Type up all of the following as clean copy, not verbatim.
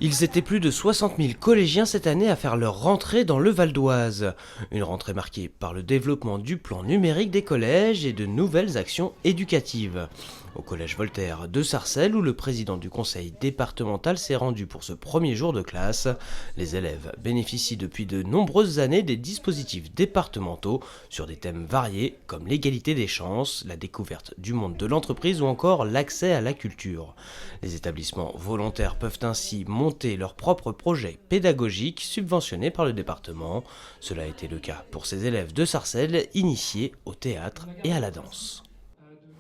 Ils étaient plus de 60 000 collégiens cette année à faire leur rentrée dans le Val d'Oise. Une rentrée marquée par le développement du plan numérique des collèges et de nouvelles actions éducatives. Au collège Voltaire de Sarcelles, où le président du conseil départemental s'est rendu pour ce premier jour de classe, les élèves bénéficient depuis de nombreuses années des dispositifs départementaux sur des thèmes variés comme l'égalité des chances, la découverte du monde de l'entreprise ou encore l'accès à la culture. Les établissements volontaires peuvent ainsi monter leurs propres projets pédagogiques subventionnés par le département. Cela a été le cas pour ces élèves de Sarcelles initiés au théâtre et à la danse.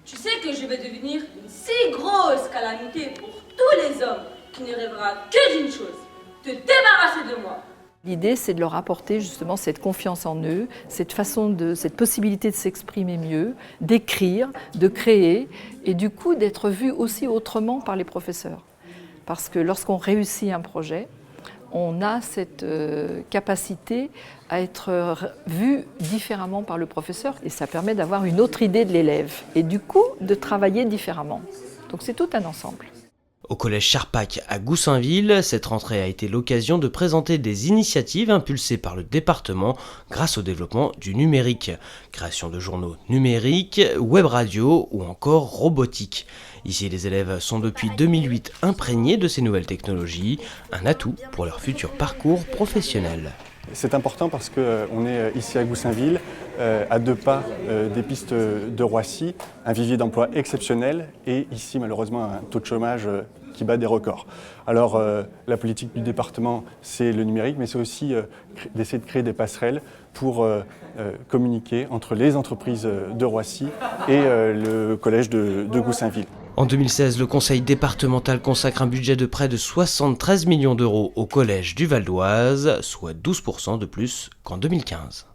Tu sais que je vais devenir une si grosse calamité pour tous les hommes qui ne rêvera que d'une chose, te débarrasser de moi. L'idée, c'est de leur apporter justement cette confiance en eux, cette possibilité de s'exprimer mieux, d'écrire, de créer et du coup d'être vu aussi autrement par les professeurs. Parce que lorsqu'on réussit un projet, on a cette capacité à être vu différemment par le professeur et ça permet d'avoir une autre idée de l'élève et du coup de travailler différemment. Donc c'est tout un ensemble. Au collège Charpac à Goussainville, cette rentrée a été l'occasion de présenter des initiatives impulsées par le département grâce au développement du numérique. Création de journaux numériques, web radio ou encore robotique. Ici, les élèves sont depuis 2008 imprégnés de ces nouvelles technologies, un atout pour leur futur parcours professionnel. C'est important parce qu'on est ici à Goussainville, à 2 pas des pistes de Roissy, un vivier d'emploi exceptionnel et ici malheureusement un taux de chômage qui bat des records. Alors la politique du département c'est le numérique mais c'est aussi d'essayer de créer des passerelles pour communiquer entre les entreprises de Roissy et le collège de Goussainville. En 2016, le conseil départemental consacre un budget de près de 73 millions d'euros au collège du Val d'Oise, soit 12% de plus qu'en 2015.